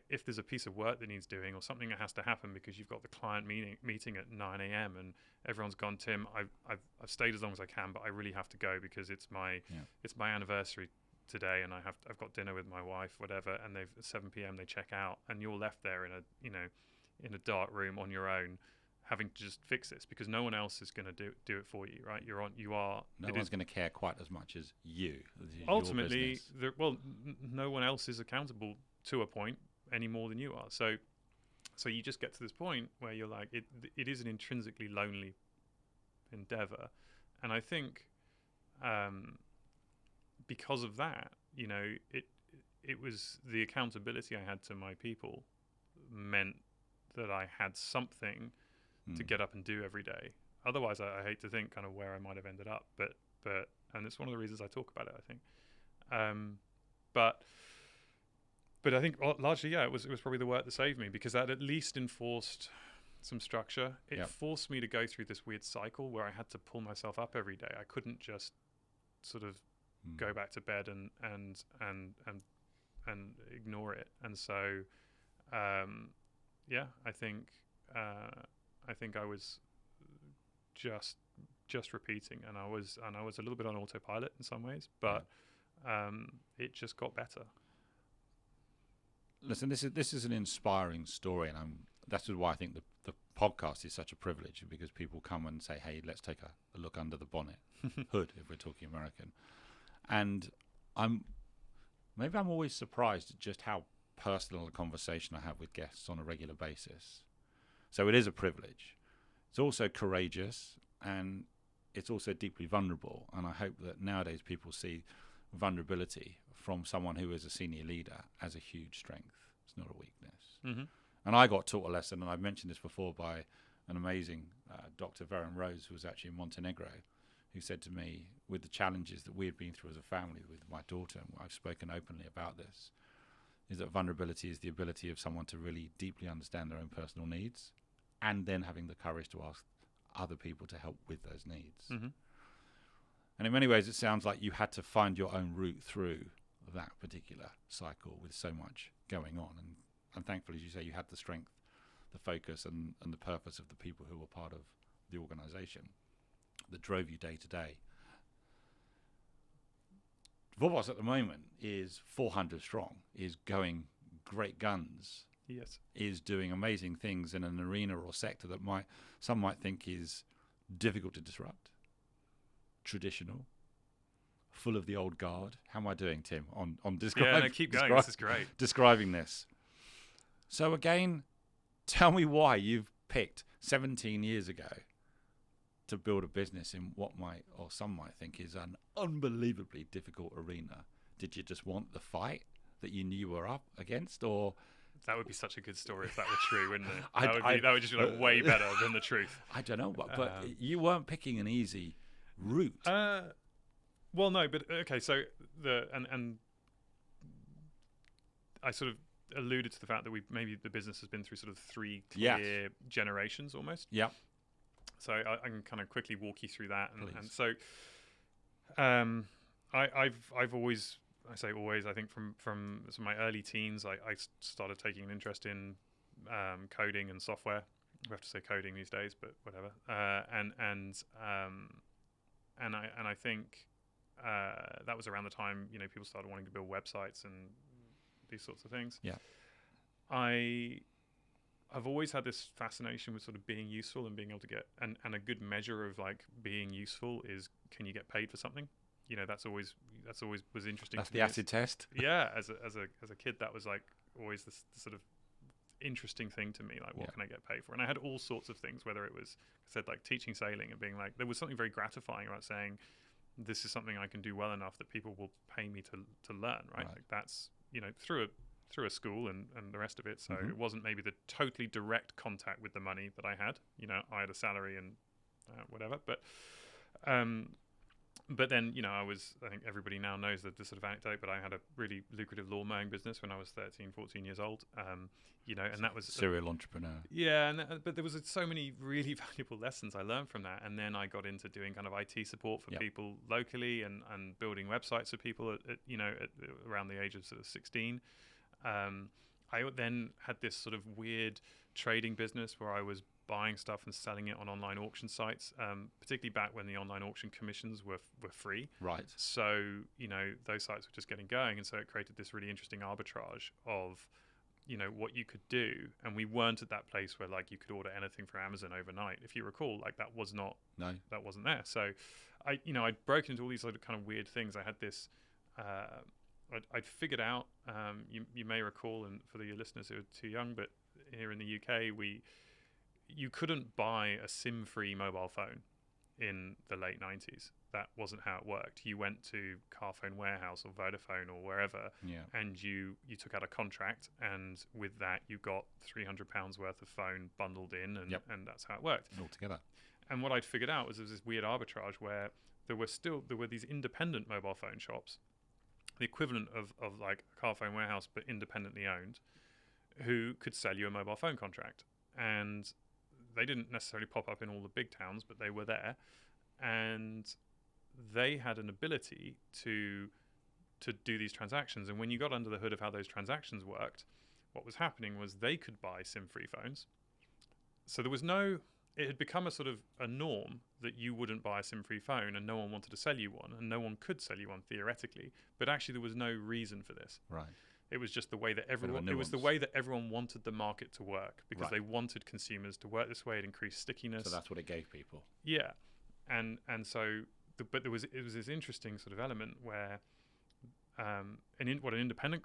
if there's a piece of work that needs doing or something that has to happen because you've got the client meeting at 9 a.m. and everyone's gone, Tim, I've stayed as long as I can, but I really have to go because it's my anniversary today, and I've got dinner with my wife, whatever, and at 7 p.m. they check out, and you're left there in a dark room on your own, having to just fix this because no one else is going to do it for you, right? No
one's going to care quite as much as you.
Ultimately, no one else is accountable to a point any more than you are. So you just get to this point where you're like, it is an intrinsically lonely endeavor, and I think because of that, it was the accountability I had to my people meant that I had something to get up and do every day. Otherwise, I hate to think kind of where I might have ended up, but and it's one of the reasons I talk about it, I think. But I think largely, it was probably the work that saved me, because that at least enforced some structure. It forced me to go through this weird cycle where I had to pull myself up every day. I couldn't just sort of go back to bed and ignore it. And so, I think I was just repeating, and I was a little bit on autopilot in some ways, but it just got better.
Listen, this is an inspiring story, and that's why I think the podcast is such a privilege, because people come and say, hey, let's take a look under the bonnet, hood, if we're talking American. And I'm always surprised at just how personal a conversation I have with guests on a regular basis. So it is a privilege. It's also courageous, and it's also deeply vulnerable. And I hope that nowadays people see vulnerability from someone who is a senior leader as a huge strength. It's not a weakness. And I got taught a lesson, and I've mentioned this before, by an amazing Dr. Veron Rose, who was actually in Montenegro, who said to me, with the challenges that we had been through as a family with my daughter, and I've spoken openly about this, is that vulnerability is the ability of someone to really deeply understand their own personal needs, and then having the courage to ask other people to help with those needs.
Mm-hmm.
And in many ways, it sounds like you had to find your own route through that particular cycle with so much going on. And thankfully, as you say, you had the strength, the focus, and the purpose of the people who were part of the organization that drove you day to day. Vorboss at the moment is 400 strong, is going great guns.
Yes.
Is doing amazing things in an arena or sector that some might think is difficult to disrupt, traditional, full of the old guard. How am I doing, Tim, on describing?
Yeah, no, keep going. This is great.
Describing this. So again, tell me why you've picked 17 years ago to build a business in what some might think is an unbelievably difficult arena. Did you just want the fight that you knew you were up against, or?
That would be such a good story if that were true, wouldn't it? That would just be like way better than the truth.
I don't know, but you weren't picking an easy route.
Well, no, but okay. So and I sort of alluded to the fact that maybe the business has been through sort of 3 clear generations almost.
Yeah.
So I can kind of quickly walk you through that, and so I've always. I say always. I think from my early teens, I started taking an interest in coding and software. We have to say coding these days, but whatever. And I think that was around the time people started wanting to build websites and these sorts of things.
Yeah.
I've always had this fascination with sort of being useful and being able to get and a good measure of like being useful is, can you get paid for something? That's always was interesting.
That's
to
the
me.
acid test.
Yeah, as a kid, that was like always the sort of interesting thing to me. Like, what can I get paid for? And I had all sorts of things. Whether it was, I said, like teaching sailing and being like, there was something very gratifying about saying, this is something I can do well enough that people will pay me to learn. Right? Like that's through a school and the rest of it. So it wasn't maybe the totally direct contact with the money that I had. I had a salary and whatever, but then, I think everybody now knows that this sort of anecdote, but I had a really lucrative lawn mowing business when I was 13, 14 years old, and that was...
Serial entrepreneur.
Yeah, but there was so many really valuable lessons I learned from that. And then I got into doing kind of IT support for people locally and building websites for people at around the age of sort of 16. I then had this sort of weird trading business where I was buying stuff and selling it on online auction sites, particularly back when the online auction commissions were free.
Right.
So, those sites were just getting going. And so it created this really interesting arbitrage of, what you could do. And we weren't at that place where like you could order anything from Amazon overnight. If you recall, like that wasn't there. So I'd broken into all these other kind of weird things. I had this, I'd figured out, you may recall, and for the listeners who are too young, but here in the UK, you couldn't buy a Simfree mobile phone in the late 90s. That wasn't how it worked. You went to Carphone Warehouse or Vodafone or wherever, and you took out a contract, and with that you got £300 worth of phone bundled in, and that's how it worked.
Altogether.
And what I'd figured out was there was this weird arbitrage where there were these independent mobile phone shops, the equivalent of like Carphone Warehouse but independently owned, who could sell you a mobile phone contract. And they didn't necessarily pop up in all the big towns, but they were there, and they had an ability to do these transactions. And when you got under the hood of how those transactions worked, what was happening was they could buy SIM-free phones. So it had become a sort of a norm that you wouldn't buy a SIM-free phone, and no one wanted to sell you one, and no one could sell you one theoretically. But actually, there was no reason for this.
Right.
It was just the way that everyone wanted the market to work, because they wanted consumers to work this way. It increased stickiness.
So that's what it gave people.
Yeah, and so, but it was this interesting sort of element where, what an independent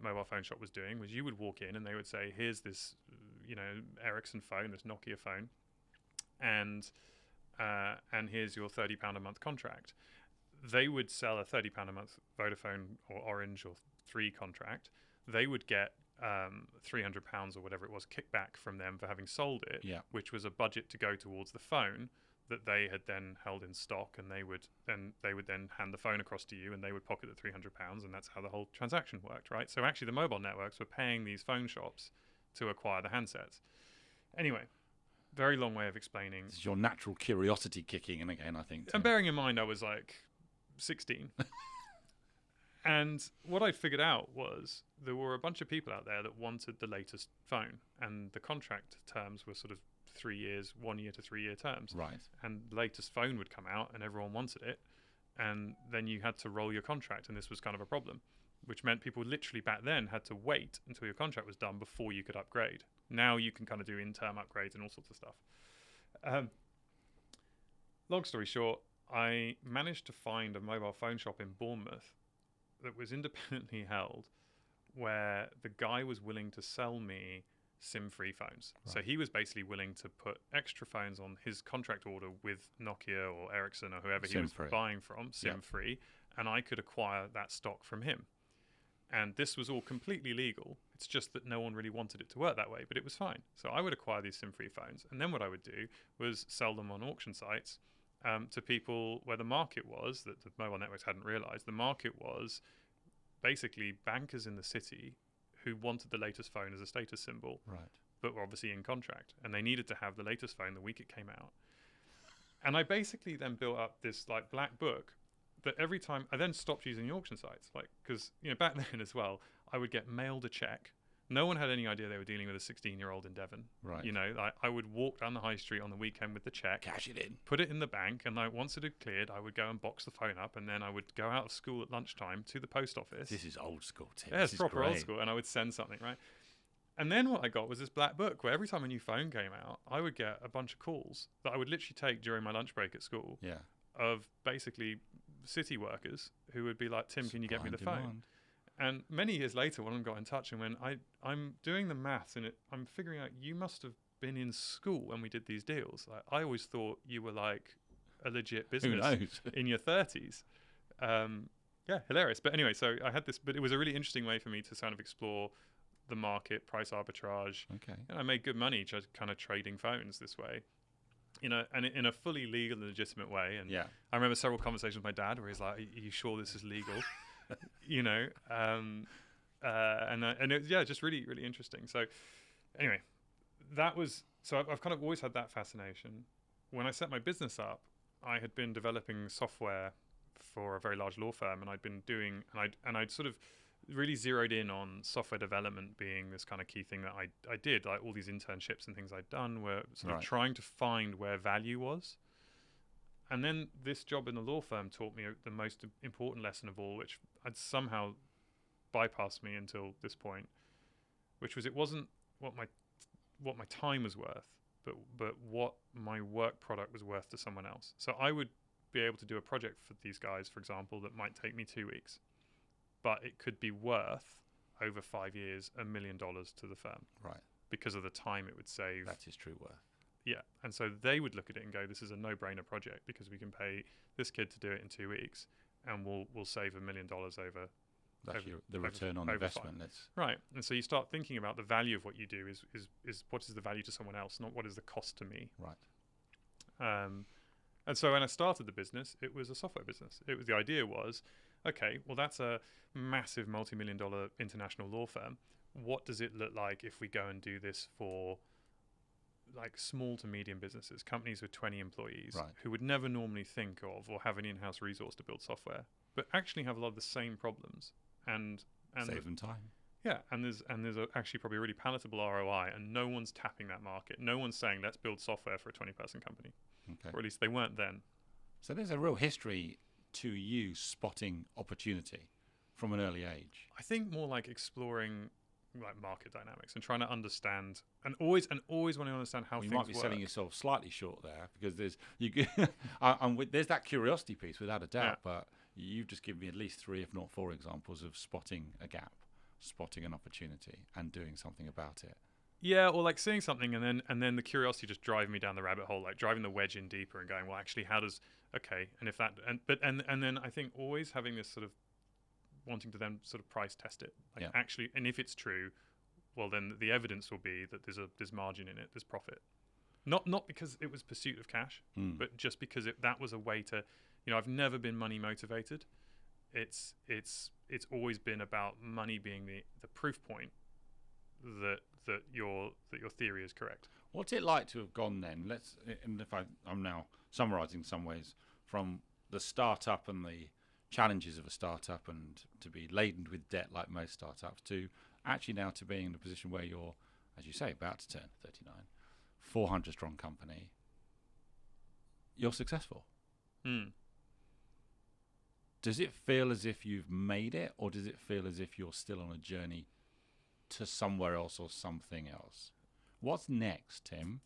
mobile phone shop was doing was you would walk in and they would say, "Here's this, Ericsson phone, this Nokia phone, and here's your £30 a month contract." They would sell a £30 a month Vodafone or Orange or Three contract. They would get £300 or whatever it was kickback from them for having sold it, which was a budget to go towards the phone that they had then held in stock, and they would then hand the phone across to you, and they would pocket the £300, and that's how the whole transaction worked, right? So actually, the mobile networks were paying these phone shops to acquire the handsets. Anyway, very long way of explaining.
This is your natural curiosity kicking in again, I think.
And bearing in mind, I was like 16. And what I figured out was there were a bunch of people out there that wanted the latest phone, and the contract terms were sort of 3 years, 1 year to 3 year terms.
Right.
And the latest phone would come out and everyone wanted it. And then you had to roll your contract, and this was kind of a problem, which meant people literally back then had to wait until your contract was done before you could upgrade. Now you can kind of do in-term upgrades and all sorts of stuff. Long story short, I managed to find a mobile phone shop in Bournemouth that was independently held, where the guy was willing to sell me SIM-free phones. Right. So he was basically willing to put extra phones on his contract order with Nokia or Ericsson or whoever he was buying from, SIM-free, and I could acquire that stock from him. And this was all completely legal. It's just that no one really wanted it to work that way, but it was fine. So I would acquire these SIM-free phones, and then what I would do was sell them on auction sites to people where the market was, that the mobile networks hadn't realized. The market was basically bankers in the city who wanted the latest phone as a status symbol,
right,
but were obviously in contract, and they needed to have the latest phone the week it came out. And I basically then built up this like black book that every time I then stopped using the auction sites, like, because back then as well, I would get mailed a check. No one had any idea they were dealing with a 16-year-old in Devon.
Right.
I would walk down the high street on the weekend with the check,
cash it in,
put it in the bank, and once it had cleared, I would go and box the phone up, and then I would go out of school at lunchtime to the post office.
This is old school, Tim.
Yeah, it's proper old school, and I would send something, right? And then what I got was this black book where every time a new phone came out, I would get a bunch of calls that I would literally take during my lunch break at school.
Yeah.
Of basically city workers who would be like, Tim, can you get me the phone? And many years later, one of them got in touch, and when I'm doing the maths and I'm figuring out, you must have been in school when we did these deals. Like, I always thought you were like a legit business in your 30s. Yeah, hilarious. But anyway, so I had this, but it was a really interesting way for me to kind of explore the market, price arbitrage.
Okay. And
I made good money just kind of trading phones this way. And in a fully legal and legitimate way. And
yeah.
I remember several conversations with my dad where he's like, "Are you sure this is legal?" And it, yeah, just really, really interesting. So anyway, I've kind of always had that fascination. When I set my business up, I had been developing software for a very large law firm, and I'd sort of really zeroed in on software development being this kind of key thing that I did. Like, all these internships and things I'd done were sort of trying to find where value was. And then this job in the law firm taught me the most important lesson of all, which had somehow bypassed me until this point, which was it wasn't what my time was worth, but what my work product was worth to someone else. So I would be able to do a project for these guys, for example, that might take me 2 weeks, but it could be worth over 5 years $1 million to the firm,
right? Because
of the time it would save.
That is true worth.
Yeah, and so they would look at it and go, "This is a no-brainer project because we can pay this kid to do it in 2 weeks, and we'll save $1 million over."
That's the return on investment.
Right, and so you start thinking about the value of what you do is what is the value to someone else, not what is the cost to me.
Right.
And so when I started the business, it was a software business. The idea was, okay, well, that's a massive multi-million-dollar international law firm. What does it look like if we go and do this for like small to medium businesses, companies with 20 employees, who would never normally think of or have an in-house resource to build software, but actually have a lot of the same problems and
save them time.
Yeah, and there's actually probably a really palatable ROI, and no one's tapping that market. No one's saying, let's build software for a 20-person company.
Okay.
Or at least they weren't then.
So there's a real history to you spotting opportunity from an early age.
I think more like exploring like market dynamics and trying to understand, and always wanting to understand how things work.
You might be selling yourself slightly short there, because there's there's that curiosity piece without a doubt, but you've just given me at least 3, if not 4 examples of spotting a gap, spotting an opportunity, and doing something about it.
Yeah, or like seeing something and then the curiosity just driving me down the rabbit hole, like driving the wedge in deeper and going, well, actually, how does and then I think always having this sort of wanting to then sort of price test it, like actually, and if it's true, well, then the evidence will be that there's margin in it, there's profit. Not because it was pursuit of cash, but just because that was a way to, I've never been money motivated. It's always been about money being the proof point that your theory is correct.
What's it like to have gone then? And if I'm now summarising in some ways, from the startup and the challenges of a startup and to be laden with debt like most startups, to actually now to being in a position where you're, as you say, about to turn 39, 400 strong company, you're successful. Does it feel as if you've made it, or does it feel as if you're still on a journey to somewhere else or something else? What's next, Tim?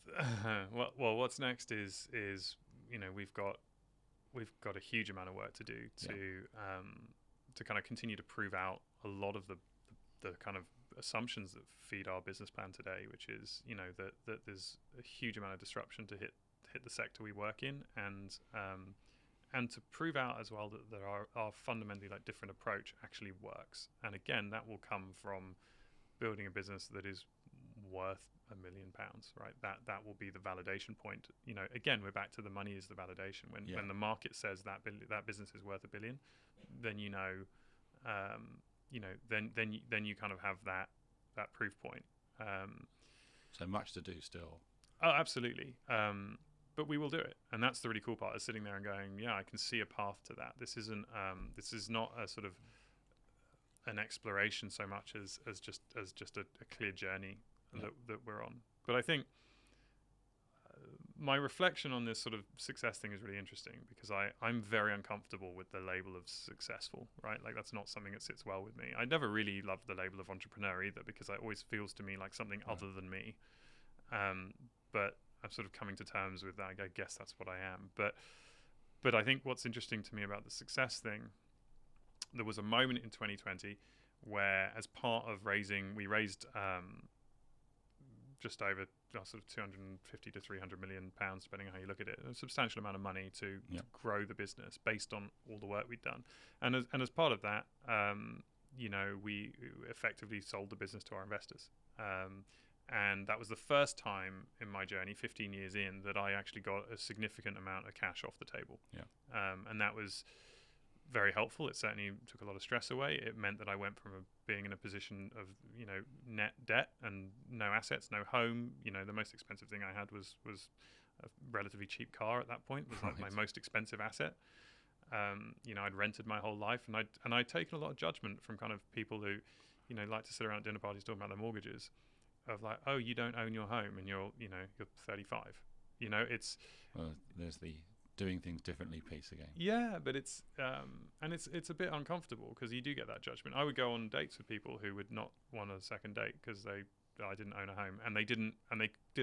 Well, what's next is we've got a huge amount of work to do to kind of continue to prove out a lot of the kind of assumptions that feed our business plan today, which is that there's a huge amount of disruption to hit the sector we work in, and to prove out as well that our fundamentally different approach actually works. And again, that will come from building a business that is worth £1 million, right? That will be the validation point. Again, we're back to the money is the validation. When the market says that business is worth £1 billion, then then you kind of have that proof point.
So much to do still.
Oh, absolutely. But we will do it, and that's the really cool part, is sitting there and going, yeah, I can see a path to that. This is not a sort of an exploration so much as just a clear journey that we're on. But I think my reflection on this sort of success thing is really interesting, because I'm very uncomfortable with the label of successful, right? That's not something that sits well with me. I never really loved the label of entrepreneur either, because it always feels to me like something other than me. But I'm sort of coming to terms with that. I guess that's what I am. But I think what's interesting to me about the success thing, there was a moment in 2020 where, as part of we raised just over sort of 250 to 300 million pounds, depending on how you look at it, a substantial amount of money to grow the business based on all the work we'd done. And as part of that, we effectively sold the business to our investors. And that was the first time in my journey, 15 years in, that I actually got a significant amount of cash off the table. And that was very helpful. It certainly took a lot of stress away. It meant that I went from being in a position of net debt and no assets, no home. The most expensive thing I had was a relatively cheap car at that point. It was my most expensive asset. I'd rented my whole life, and I'd taken a lot of judgment from kind of people who like to sit around at dinner parties talking about their mortgages, of like, oh, you don't own your home and you're 35.
There's the doing things differently piece again.
Yeah, but it's a bit uncomfortable, because you do get that judgment. I would go on dates with people who would not want a second date because I didn't own a home, and they didn't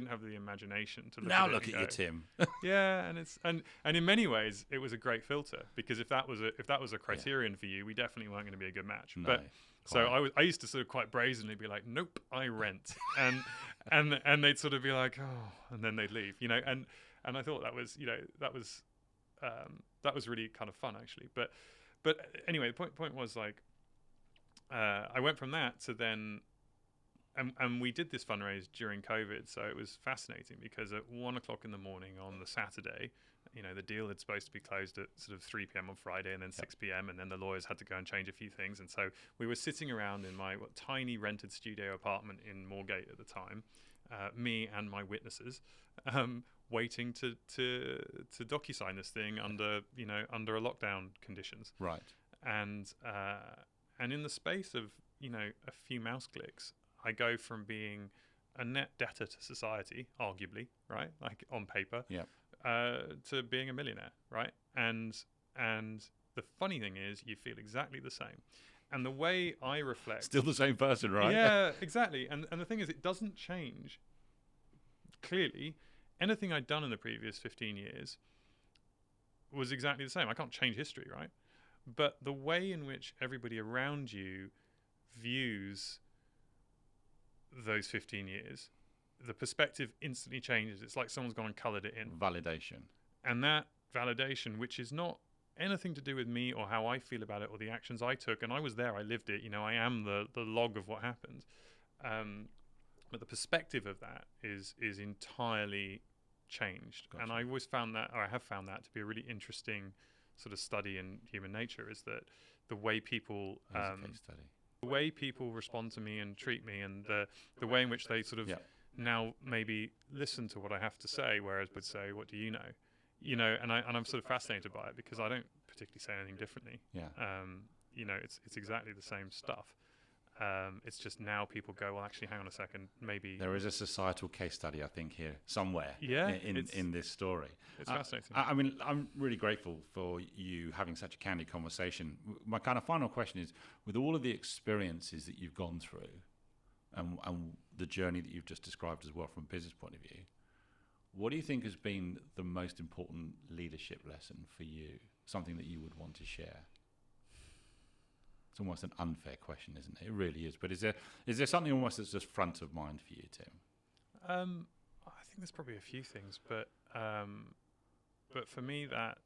have the imagination to look at
you, Tim.
Yeah, and in many ways it was a great filter, because if that was a criterion for you, we definitely weren't going to be a good match.
No,
but so I used to sort of quite brazenly be like, nope, I rent, and they'd sort of be like, oh, and then they'd leave, and I thought that was really kind of fun, actually. But anyway, the point was I went from that to then. And we did this fundraise during COVID, so it was fascinating, because at 1 o'clock in the morning on the Saturday, the deal had supposed to be closed at sort of 3 p.m. on Friday, and then 6 p.m., and then the lawyers had to go and change a few things. And so we were sitting around in my tiny rented studio apartment in Moorgate at the time, me and my witnesses, waiting to DocuSign this thing under a lockdown conditions.
Right.
And in the space of a few mouse clicks, I go from being a net debtor to society, arguably, right, like on paper, to being a millionaire, right? And the funny thing is, you feel exactly the same. And the way I reflect...
Still the same person, right?
Yeah, exactly. And the thing is, it doesn't change. Clearly, anything I'd done in the previous 15 years was exactly the same. I can't change history, right? But the way in which everybody around you views those 15 years, the perspective instantly changes. It's like someone's gone and coloured it in.
Validation.
And that validation, which is not anything to do with me or how I feel about it or the actions I took, and I was there, I lived it, I am the log of what happened. But the perspective of that is entirely changed.
Gotcha.
And I always found that, or I have found that, to be a really interesting sort of study in human nature, is that the way people
Case study.
the way people respond to me and treat me, and the way in which they sort of now maybe listen to what I have to say, whereas would say, what do you know? You know, and I'm sort of fascinated by it, because I don't particularly say anything differently.
Yeah.
You know, it's exactly the same stuff. It's just now people go, well, actually, hang on a second, maybe
There is a societal case study, I think, here somewhere in this story.
It's fascinating.
I mean, I'm really grateful for you having such a candid conversation. My kind of final question is, with all of the experiences that you've gone through and the journey that you've just described as well from a business point of view, what do you think has been the most important leadership lesson for you? Something that you would want to share? It's almost an unfair question, isn't it? It really is. But is there something almost that's just front of mind for you, Tim?
I think there's probably a few things, but for me, that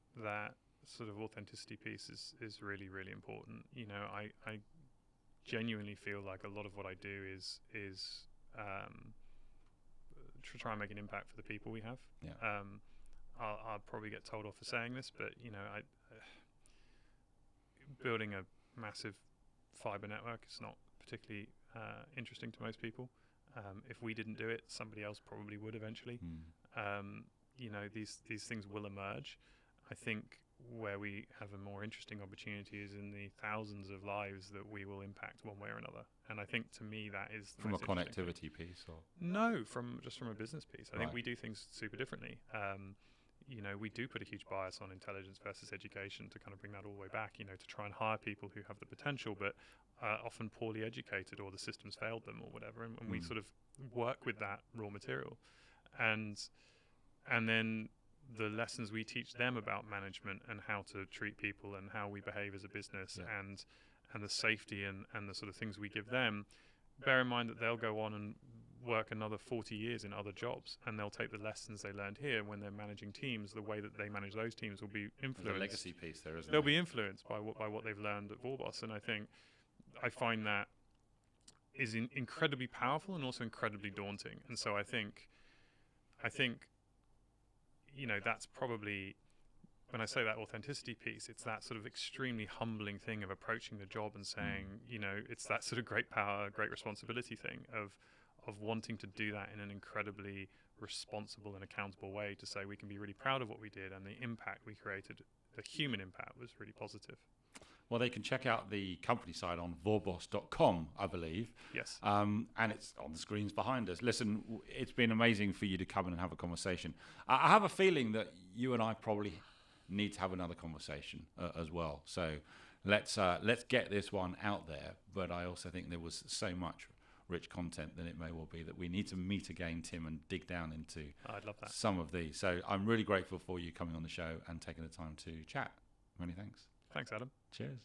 sort of authenticity piece is really, really important. You know, I genuinely feel like a lot of what I do is to try and make an impact for the people we have.
Yeah.
I'll probably get told off for saying this, but you know, building a massive fiber network is not particularly interesting to most people. If we didn't do it, somebody else probably would eventually. You know, these things will emerge. I think where we have a more interesting opportunity is in the thousands of lives that we will impact one way or another. And I think, to me, that is the
From a
most interesting
connectivity piece, or
no, from a business piece. I think
Right.
we do things super differently. You know, we do put a huge bias on intelligence versus education to kind of bring that all the way back, you know, to try and hire people who have the potential but often poorly educated, or the system's failed them or whatever. And we sort of work with that raw material. And then the lessons we teach them about management and how to treat people and how we behave as a business and the safety and the sort of things we give them, bear in mind that they'll go on and work another 40 years in other jobs, and they'll take the lessons they learned here when they're managing teams. The way that they manage those teams will be influenced.
there's a legacy piece there, isn't
They'll
there?
be influenced by what they've learned at Vorboss, and I find that is incredibly powerful and also incredibly daunting. And so I think, you know, that's probably, when I say that authenticity piece, it's that sort of extremely humbling thing of approaching the job and saying, you know, it's that sort of great power, great responsibility thing of wanting to do that in an incredibly responsible and accountable way, to say we can be really proud of what we did, and the impact we created, the human impact, was really positive.
Well, they can check out the company site on vorboss.com, I believe.
Yes.
And it's on the screens behind us. Listen, it's been amazing for you to come in and have a conversation. I have a feeling that you and I probably need to have another conversation as well. So let's get this one out there. But I also think there was so much rich content that it may well be that we need to meet again, Tim, and dig down into
I'd love that.
some of these. So I'm really grateful for you coming on the show and taking the time to chat. Many thanks.
Thanks, Adam.
Cheers.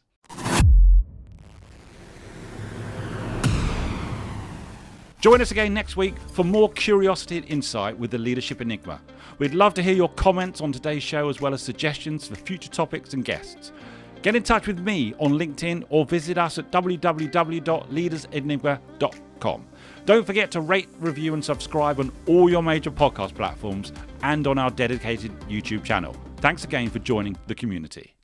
Join us again next week for more curiosity and insight with the Leadership Enigma. We'd love to hear your comments on today's show, as well as suggestions for future topics and guests. Get in touch with me on LinkedIn or visit us at www.leadersenigma.com. Don't forget to rate, review and subscribe on all your major podcast platforms and on our dedicated YouTube channel. Thanks again for joining the community.